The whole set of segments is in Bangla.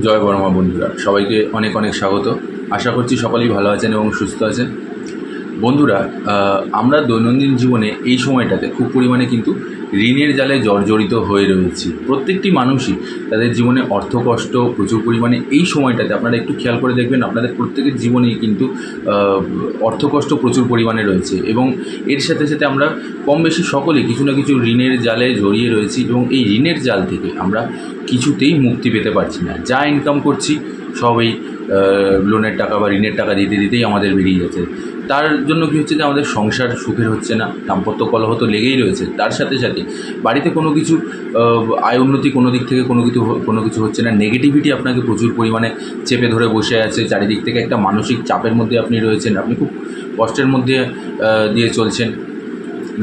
জয় বড়মা বন্ধুরা, সবাইকে অনেক অনেক স্বাগত। আশা করছি সকলেই ভালো আছেন এবং সুস্থ আছেন। বন্ধুরা, আমরা দৈনন্দিন জীবনে এই সময়টাতে খুব পরিমাণে কিন্তু ঋণের জালে জর্জরিত হয়ে রয়েছি। প্রত্যেকটি মানুষই তাদের জীবনে অর্থকষ্ট প্রচুর পরিমাণে এই সময়টাতে, আপনারা একটু খেয়াল করে দেখবেন, আপনাদের প্রত্যেকের জীবনেই কিন্তু অর্থকষ্ট প্রচুর পরিমাণে রয়েছে এবং এর সাথে সাথে আমরা কম বেশি সকলেই কিছু না কিছু ঋণের জালে জড়িয়ে রয়েছি এবং এই ঋণের জাল থেকে আমরা কিছুতেই মুক্তি পেতে পারছি না। যা ইনকাম করছি সব এই লোনের টাকা বা ঋণের টাকা দিতে দিতেই আমাদের বেরিয়ে যাচ্ছে। তার জন্য কী হচ্ছে যে আমাদের সংসার সুখের হচ্ছে না, দাম্পত্য কলহ তো লেগেই রয়েছে। তার সাথে সাথে বাড়িতে কোনো কিছু আয় উন্নতি কোনো দিক থেকে কোনো কিছু হচ্ছে না। নেগেটিভিটি আপনাকে প্রচুর পরিমাণে চেপে ধরে বসে আছে। চারিদিক থেকে একটা মানসিক চাপের মধ্যে আপনি রয়েছেন, আপনি খুব কষ্টের মধ্যে দিয়ে চলছেন।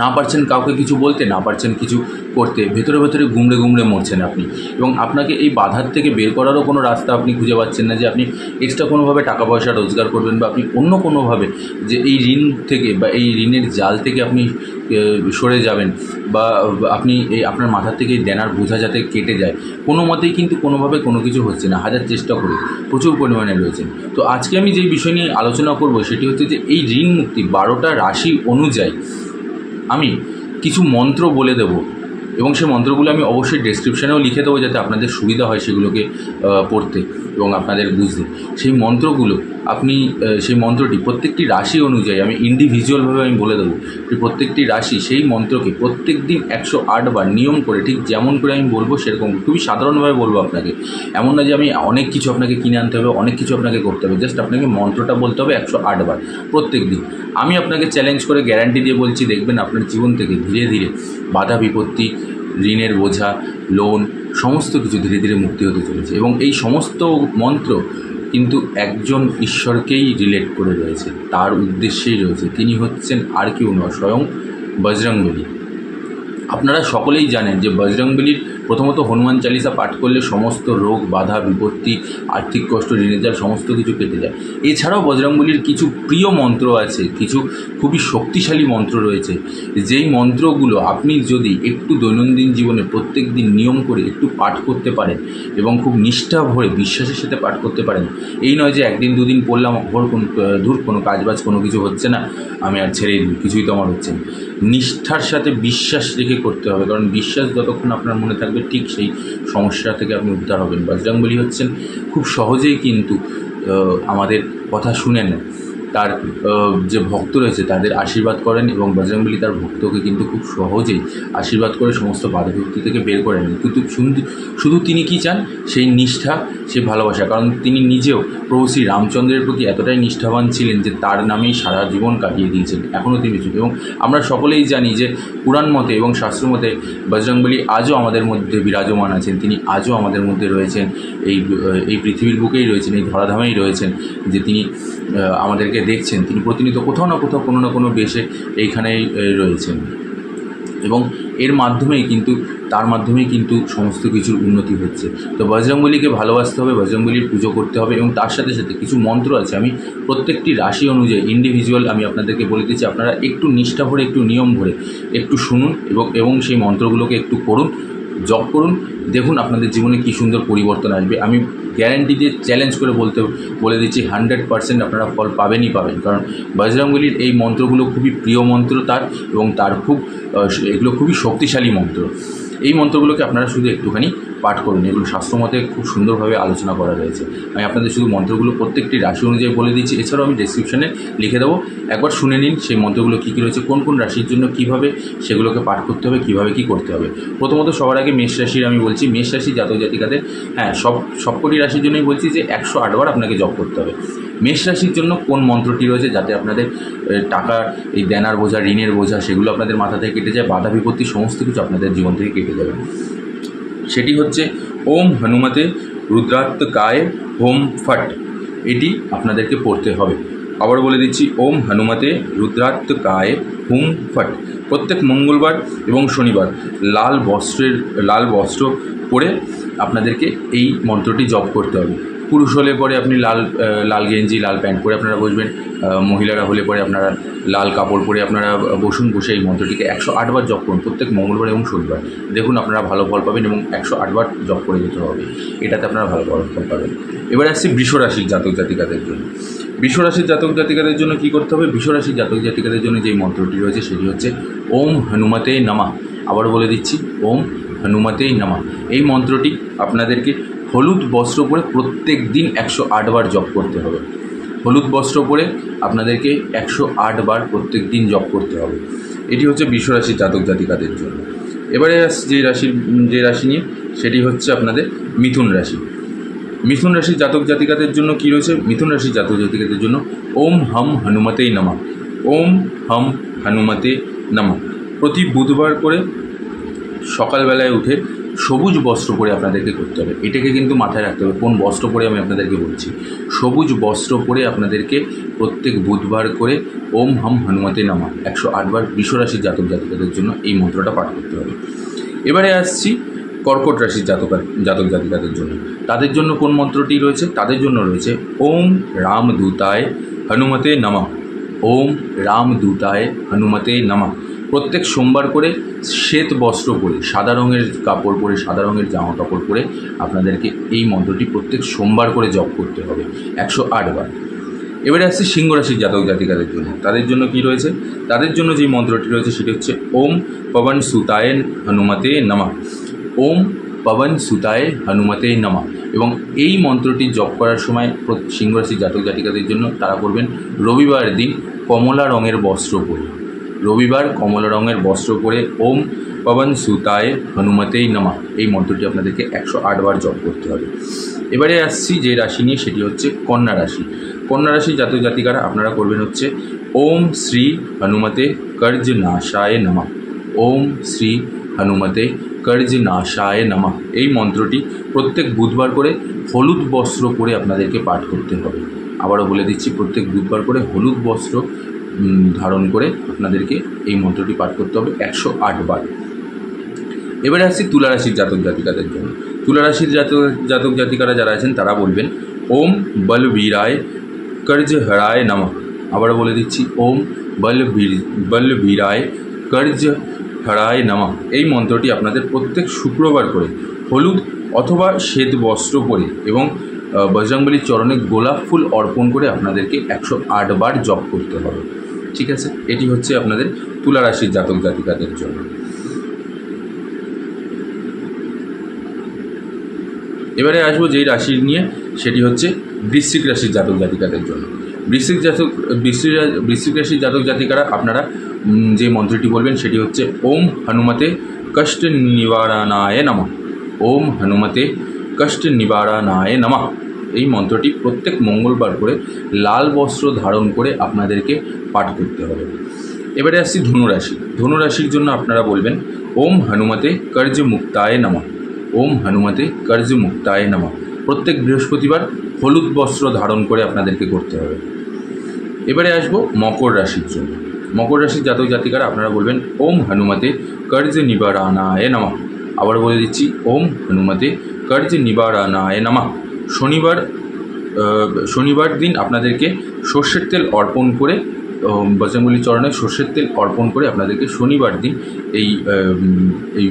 না পারছেন কাউকে কিছু বলতে, না পারছেন কিছু করতে, ভেতরে ভেতরে গুমড়ে গুমড়ে মরছেন আপনি। এবং আপনাকে এই বাধার থেকে বের করারও কোনো রাস্তা আপনি খুঁজে পাচ্ছেন না যে আপনি এক্সট্রা কোনোভাবে টাকা পয়সা রোজগার করবেন বা আপনি অন্য কোনোভাবে যে এই ঋণ থেকে বা এই ঋণের জাল থেকে আপনি সরে যাবেন বা আপনি এই আপনার মাথার থেকে এই দেনার বোঝা যাতে কেটে যায়, কোনো মতেই কিন্তু কোনোভাবে কোনো কিছু হচ্ছে না। হাজার চেষ্টা করে প্রচুর পরিমাণে রয়েছেন। তো আজকে আমি যেই বিষয় নিয়ে আলোচনা করব সেটি হচ্ছে যে এই ঋণ মুক্তি 12টা রাশি অনুযায়ী আমি কিছু মন্ত্র বলে দেব এবং সেই মন্ত্রগুলো আমি অবশ্যই ডেসক্রিপশানেও লিখে দেবো যাতে আপনাদের সুবিধা হয় সেগুলোকে পড়তে এবং আপনাদের বুঝতে। সেই মন্ত্রগুলো আপনি সেই মন্ত্রটি প্রত্যেকটি রাশি অনুযায়ী আমি ইন্ডিভিজুয়ালভাবে আমি বলে দেবো যে প্রত্যেকটি রাশি সেই মন্ত্রকে প্রত্যেক দিন 108 বার নিয়ম করে, ঠিক যেমন করে আমি বলবো সেরকম খুবই সাধারণভাবে বলবো আপনাকে। এমন না যে আমি অনেক কিছু আপনাকে কিনে আনতে হবে, অনেক কিছু আপনাকে করতে হবে। জাস্ট আপনাকে মন্ত্রটা বলতে হবে 108 বার প্রত্যেক দিন। আমি আপনাকে চ্যালেঞ্জ করে গ্যারান্টি দিয়ে বলছি, দেখবেন আপনার জীবন থেকে ধীরে ধীরে বাধা বিপত্তি, ঋণের বোঝা, লোন সমস্ত কিছু ধীরে ধীরে মুক্তি হতে চলেছে। এবং এই সমস্ত মন্ত্র কিন্তু একজন ঈশ্বরকেই রিলেট করে রয়েছে, তার উদ্দেশ্যেই রয়েছে। তিনি হচ্ছেন আর কেউ নয়, স্বয়ং বজরংবলী। আপনারা সকলেই জানেন যে বজরংবলীর প্রথমত হনুমান চালিসা পাঠ করলে সমস্ত রোগ বাধা বিপত্তি, আর্থিক কষ্ট, ঋণের জাল সমস্ত কিছু কেটে যায়। এছাড়াও বজরংবলীর কিছু প্রিয় মন্ত্র আছে, কিছু খুবই শক্তিশালী মন্ত্র রয়েছে, যেই মন্ত্রগুলো আপনি যদি একটু দৈনন্দিন জীবনে প্রত্যেক দিন নিয়ম করে একটু পাঠ করতে পারেন এবং খুব নিষ্ঠা ভরে বিশ্বাসের সাথে পাঠ করতে পারেন, এই নয় যে একদিন দুদিন পড়লাম ধূর কোনো কাজবাজ কোনো কিছু হচ্ছে না, আমি আর ছেড়ে দিই, কিছুই তো আমার হচ্ছে না। নিষ্ঠার সাথে বিশ্বাস রেখে করতে হবে, কারণ বিশ্বাস যতক্ষণ আপনার মনে থাকবে ঠিক সেই সমস্যা থেকে আপনি উদ্ধার হবেন। বজরংবলী হচ্ছেন খুব সহজেই কিন্তু আমাদের কথা শুনে নেন, তার যে ভক্ত রয়েছে তাদের আশীর্বাদ করেন এবং বজরংবলী তার ভক্তকে কিন্তু খুব সহজেই আশীর্বাদ করে সমস্ত বাধা বিপত্তি থেকে বের করে নেন। কিন্তু শুধু তিনি কি চান? সেই নিষ্ঠা, সেই ভালোবাসা। কারণ তিনি নিজেও প্রভু শ্রী রামচন্দ্রের প্রতি এতটাই নিষ্ঠাবান ছিলেন যে তার নামেই সারা জীবন কাটিয়ে দিয়েছেন, এখনও তিনি চুপ। এবং আমরা সকলেই জানি যে পুরাণ মতে এবং শাস্ত্র মতে বজরংবলী আজও আমাদের মধ্যে বিরাজমান আছেন, তিনি আজও আমাদের মধ্যে রয়েছেন, এই পৃথিবীর বুকেই রয়েছেন, এই ধরাধামেই রয়েছেন, যে তিনি আমাদেরকে দেখছেন। তিনি প্রতিনিয়ত কোথাও না কোথাও কোনো না কোনো বেশে এইখানেই রয়েছেন এবং এর মাধ্যমেই কিন্তু তার মাধ্যমেই কিন্তু সমস্ত কিছুর উন্নতি হচ্ছে। তো বজরংবলীকে ভালোবাসতে হবে, বজরংবলীর পুজো করতে হবে এবং তার সাথে সাথে কিছু মন্ত্র আছে আমি প্রত্যেকটি রাশি অনুযায়ী ইন্ডিভিজুয়াল আমি আপনাদেরকে বলে দিচ্ছি। আপনারা একটু নিষ্ঠা ভরে, একটু নিয়ম ভরে একটু শুনুন এবং সেই মন্ত্রগুলোকে একটু করুন, জপ করুন। দেখুন আপনাদের জীবনে কী সুন্দর পরিবর্তন আসবে। আমি গ্যারান্টি দিয়ে চ্যালেঞ্জ করে বলে দিচ্ছি 100% আপনারা ফল পাবেনই পাবেন। কারণ বজরংবলীর এই মন্ত্রগুলো খুবই প্রিয় মন্ত্র তার, এবং তার এগুলো খুবই শক্তিশালী মন্ত্র। এই মন্ত্রগুলোকে আপনারা শুধু একটুখানি পাঠ করুন, এগুলো শাস্ত্রমতে খুব সুন্দরভাবে আলোচনা করা রয়েছে। আমি আপনাদের শুধু মন্ত্রগুলো প্রত্যেকটি রাশি অনুযায়ী বলে দিচ্ছি, এছাড়াও আমি ডেসক্রিপশানে লিখে দেবো, একবার শুনে নিন সেই মন্ত্রগুলো কী কী রয়েছে, কোন কোন রাশির জন্য কীভাবে সেগুলোকে পাঠ করতে হবে, কীভাবে কী করতে হবে। প্রথমত সবার আগে মেষ রাশির আমি বলছি। মেষ রাশি জাতক জাতিকাদের, হ্যাঁ সবকটি রাশির জন্যই বলছি যে 108 বার আপনাকে জপ করতে হবে। মেষ রাশির জন্য কোন মন্ত্রটি রয়েছে যাতে আপনাদের টাকার এই দেনার বোঝা, ঋণের বোঝা সেগুলো আপনাদের মাথা থেকে কেটে যায়, বাধা বিপত্তি সমস্ত কিছু আপনাদের জীবন থেকে কেটে যাবে, সেটি হচ্ছে ওম হনুমতে রুদ্রাত্মকায় হোম ফট। এটি আপনাদেরকে পড়তে হবে। আবার বলে দিচ্ছি, ওম হনুমতে রুদ্রাত্মকায় হোম ফট। প্রত্যেক মঙ্গলবার এবং শনিবার লাল বস্ত্র পরে আপনাদেরকে এই মন্ত্রটি জপ করতে হবে। পুরুষ হলে পরে আপনি লাল গেঞ্জি, লাল প্যান্ট পরে আপনারা বসবেন, মহিলারা হলে পরে আপনারা লাল কাপড় পরে আপনারা বসুন, বসে এই মন্ত্রটিকে 108 বার জপ করুন প্রত্যেক মঙ্গলবার এবং শনিবার। দেখুন আপনারা ভালো ফল পাবেন এবং 108 বার জপ করে যেতে হবে, এটাতে আপনারা ভালো ফল পাবেন। এবার আসছি বৃষ রাশির জাতক জাতিকাদের জন্য। বৃষ রাশির জাতক জাতিকাদের জন্য কী করতে হবে? বৃষ রাশির জাতক জাতিকাদের জন্য যেই মন্ত্রটি রয়েছে সেটি হচ্ছে ওম হনুমতে নমঃ। আবারও বলে দিচ্ছি, ওম হনুমতেই নমঃ। এই মন্ত্রটি আপনাদেরকে হলুদ বস্ত্র পরে প্রত্যেক দিন 108 বার জপ করতে হবে। হলুদ বস্ত্র পরে আপনাদেরকে 108 বার প্রত্যেক দিন জপ করতে হবে। এটি হচ্ছে বৃষ রাশির জাতক জাতিকাদের জন্য। এবারে যে রাশি নিয়ে সেটি হচ্ছে আপনাদের মিথুন রাশি। মিথুন রাশির জাতক জাতিকাদের জন্য কী রয়েছে? মিথুন রাশির জাতক জাতিকাদের জন্য ওম হম হনুমতেই নমঃ। ওম হম হনুমতে নমঃ। প্রতি বুধবার করে সকালবেলায় উঠে সবুজ বস্ত্র পরে আপনাদেরকে করতে হবে। এটাকে কিন্তু মাথায় রাখতে হবে, কোন বস্ত্র পরে আমি আপনাদেরকে বলছি। সবুজ বস্ত্র পরে আপনাদেরকে প্রত্যেক বুধবার করে ওম হম হনুমতে নমঃ 108 বার বৃষ রাশির জাতক জাতিকাদের জন্য এই মন্ত্রটা পাঠ করতে হবে। এবারে আসছি কর্কট রাশির জাতক জাতিকাদের জন্য। তাদের জন্য কোন মন্ত্রটি রয়েছে? তাদের জন্য রয়েছে ওম রামদূতায় হনুমতে নমঃ। ওম রামদূতায় হনুমতে নমঃ। প্রত্যেক সোমবার করে শ্বেত বস্ত্র পরে, সাদা রঙের কাপড় পরে, সাদা রঙের জামা কাপড় পরে আপনাদেরকে এই মন্ত্রটি প্রত্যেক সোমবার করে জপ করতে হবে 108 বার। এবারে আসছে সিংহ রাশির জাতক জাতিকাদের জন্য। তাদের জন্য কি রয়েছে? তাদের জন্য যে মন্ত্রটি রয়েছে সেটি হচ্ছে ওম পবন সুতায় হনুমতে নমঃ। ওম পবন সুতায় হনুমতে নমঃ। এবং এই মন্ত্রটি জপ করার সময় সিংহ রাশির জাতক জাতিকাদের জন্য তারা করবেন রবিবার দিন কমলা রঙের বস্ত্র পরে। রবিবার কমলা রঙের বস্ত্র পরে ওম পবন সুতায় হনুমতেই নমঃ এই মন্ত্রটি আপনাদেরকে 108 বার জপ করতে হবে। এবারে আসছি যে রাশি নিয়ে সেটি হচ্ছে কন্যা রাশি। কন্যা রাশির জাতক জাতিকারা আপনারা করবেন হচ্ছে ওম শ্রী হনুমতে কর্জ নাশায় নমঃ। ওম শ্রী হনুমতে কর্জ নাশায় নমঃ এই মন্ত্রটি প্রত্যেক বুধবার করে হলুদ বস্ত্র পরে আপনাদেরকে পাঠ করতে হবে। আবারও বলে দিচ্ছি, প্রত্যেক বুধবার করে হলুদ বস্ত্র ধারণ করে আপনাদেরকে এই মন্ত্রটি পাঠ করতে হবে 108 বার। এবারে আসছি তুলা রাশির জাতক জাতিকাদের জন্য। তুলা রাশির জাতক জাতিকারা যারা আছেন তারা বলবেন ওম বলবীরায় কর্জ হরায় নমঃ। আবারও বলে দিচ্ছি, ওম বলবীরায় কর্জ হরায় নমঃ এই মন্ত্রটি আপনাদের প্রত্যেক শুক্রবার করে হলুদ অথবা শ্বেত বস্ত্র পরে এবং বজরংবলীর চরণে গোলাপ ফুল অর্পণ করে আপনাদেরকে 108 বার জপ করতে হবে। ঠিক আছে, এটি হচ্ছে আপনাদের তুলা রাশির জাতক জাতিকাদের জন্য। এবারে আসবো যেই রাশি নিয়ে সেটি হচ্ছে বৃশ্চিক রাশির জাতক জাতিকাদের জন্য। বৃশ্চিক রাশির জাতক জাতিকারা আপনারা যে মন্ত্রটি বলবেন সেটি হচ্ছে ওম হনুমতে কষ্ট নিবারণায় নমঃ। ওম হনুমতে কষ্ট নিবারণায় নমঃ এই মন্ত্রটি প্রত্যেক মঙ্গলবার করে লাল বস্ত্র ধারণ করে আপনাদেরকে পাঠ করতে হবে। এবারে আসছি ধনুরাশি। ধনুরাশির জন্য আপনারা বলবেন ওম হনুমতে কর্জ মুক্তায় নমঃ। ওম হনুমতে কর্জ মুক্তায় নমঃ প্রত্যেক বৃহস্পতিবার হলুদ বস্ত্র ধারণ করে আপনাদেরকে করতে হবে। এবারে আসবো মকর রাশির জন্য। মকর রাশির জাতক জাতিকারা আপনারা বলবেন ওম হনুমতে কর্জ নিবারণায় নমঃ। আবার বলে দিচ্ছি, ওম হনুমতে কর্জ নিবারণায় নমঃ। শনিবার দিন আপনাদেরকে সর্ষের তেল অর্পণ করে, বজরংবলীর চরণে সর্ষের তেল অর্পণ করে আপনাদেরকে শনিবার দিন এই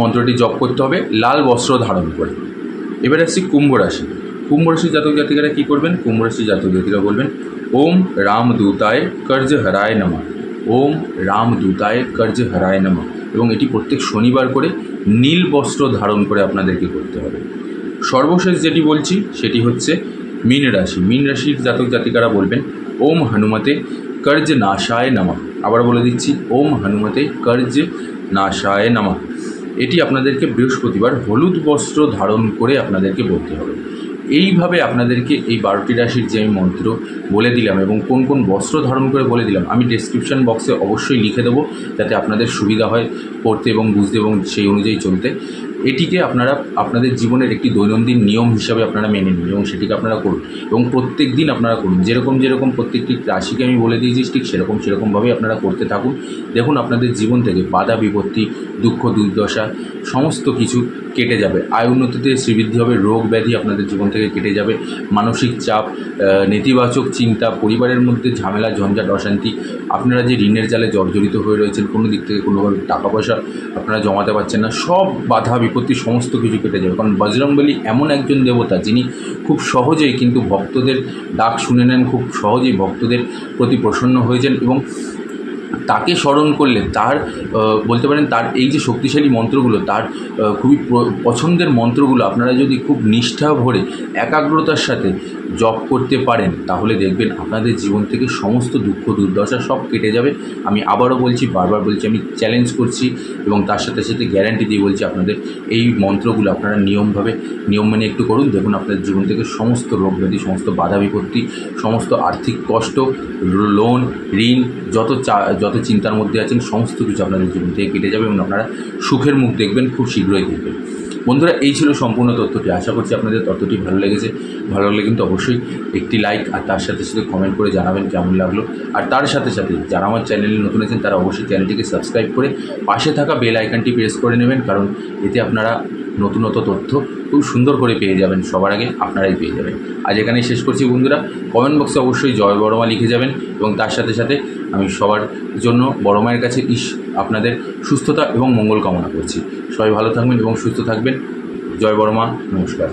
মন্ত্রটি জপ করতে হবে লাল বস্ত্র ধারণ করে। এবারে আসছি কুম্ভ রাশি। কুম্ভ রাশির জাতক জাতিকারা কী করবেন? কুম্ভ রাশির জাতক জাতিকারা বলবেন ওম রামদূতায় কর্জ হরায় নমঃ। ওম রামদূতায় কর্জ হরায় নমঃ এবং এটি প্রত্যেক শনিবার করে নীল বস্ত্র ধারণ করে আপনাদেরকে করতে হবে। সর্বশেষ যেটি বলছি সেটি হচ্ছে মীন রাশি। মীন রাশির জাতক জাতিকারা বলবেন ওম হনুমতে কর্জ নাশায় নমঃ। আবার বলে দিচ্ছি, ওম হনুমতে কর্জ নাশায় নমঃ এটি আপনাদেরকে বৃহস্পতিবার হলুদ বস্ত্র ধারণ করে আপনাদেরকে বলতে হবে। এইভাবে আপনাদেরকে এই 12টি রাশির যে আমি মন্ত্র বলে দিলাম এবং কোন কোন বস্ত্র ধারণ করে বলে দিলাম আমি ডেসক্রিপশন বক্সে অবশ্যই লিখে দেবো, যাতে আপনাদের সুবিধা হয় পড়তে এবং বুঝতে এবং সেই অনুযায়ী চলতে। এটিকে আপনারা আপনাদের জীবনের একটি দৈনন্দিন নিয়ম হিসাবে আপনারা মেনে নিন এবং সেটিকে আপনারা করুন এবং প্রত্যেক দিন আপনারা করুন। যেরকম প্রত্যেকটি রাশিকে আমি বলে দিয়েছি ঠিক সেরকমভাবেই আপনারা করতে থাকুন। দেখুন আপনাদের জীবন থেকে বাধা বিপত্তি, দুঃখ দুর্দশা সমস্ত কিছু কেটে যাবে। আয় উন্নতিতে শ্রীবৃদ্ধি হবে, রোগ ব্যাধি আপনাদের জীবন থেকে কেটে যাবে, মানসিক চাপ, নেতিবাচক চিন্তা, পরিবারের মধ্যে ঝামেলা ঝঞ্ঝাট অশান্তি, আপনারা যে ঋণের জালে জর্জরিত হয়ে রয়েছেন, কোনো দিক থেকে কোনোভাবে টাকা পয়সা আপনারা জমাতে পারছেন না, সব বাধা বিপত্তি সমস্ত কিছু কেটে যাবে। কারণ বজরংবলী এমন একজন দেবতা যিনি খুব সহজেই কিন্তু ভক্তদের ডাক শুনে নেন, খুব সহজেই ভক্তদের প্রতি প্রসন্ন হয়েছেন এবং তাকে স্মরণ করলে তার বলতে পারেন তার এই যে শক্তিশালী মন্ত্রগুলো, তার খুবই পছন্দের মন্ত্রগুলো আপনারা যদি খুব নিষ্ঠা ভরে একাগ্রতার সাথে জপ করতে পারেন, তাহলে দেখবেন আপনাদের জীবন থেকে সমস্ত দুঃখ দুর্দশা সব কেটে যাবে। আমি আবারও বলছি, বারবার বলছি, আমি চ্যালেঞ্জ করছি এবং তার সাথে সাথে গ্যারান্টি দিয়ে বলছি, আপনাদের এই মন্ত্রগুলো আপনারা নিয়ম মেনে একটু করুন। দেখুন আপনাদের জীবন থেকে সমস্ত রোগ ব্যাধি, সমস্ত বাধা বিপত্তি, সমস্ত আর্থিক কষ্ট, লোন, ঋণ, যত চিন্তার মধ্যে আছেন সমস্ত কিছু আপনাদের জীবন থেকে কেটে যাবে এবং আপনারা সুখের মুখ দেখবেন, খুব শীঘ্রই দেখবেন। বন্ধুরা, এই ছিল সম্পূর্ণ তথ্যটি। আশা করছি আপনাদের তথ্যটি ভালো লেগেছে। ভালো লাগলে কিন্তু অবশ্যই একটি লাইক আর তার সাথে সাথে কমেন্ট করে জানাবেন কেমন লাগলো। আর তার সাথে সাথে যারা আমার চ্যানেলে নতুন আছেন তারা অবশ্যই চ্যানেলটিকে সাবস্ক্রাইব করে পাশে থাকা বেল আইকনটি প্রেস করে নেবেন, কারণ এতে আপনারা নতুন তথ্য খুব সুন্দর করে পেয়ে যাবেন, সবার আগে আপনারাই পেয়ে যাবেন। আজ এখানেই শেষ করছি বন্ধুরা। কমেন্ট বক্সে অবশ্যই জয় বড় মা লিখে যাবেন এবং তার সাথে সাথে আমি সবার জন্য বড় মায়ের কাছে আপনাদের সুস্থতা এবং মঙ্গল কামনা করছি। সবাই ভালো থাকবেন এবং সুস্থ থাকবেন। জয় বড় মা, নমস্কার।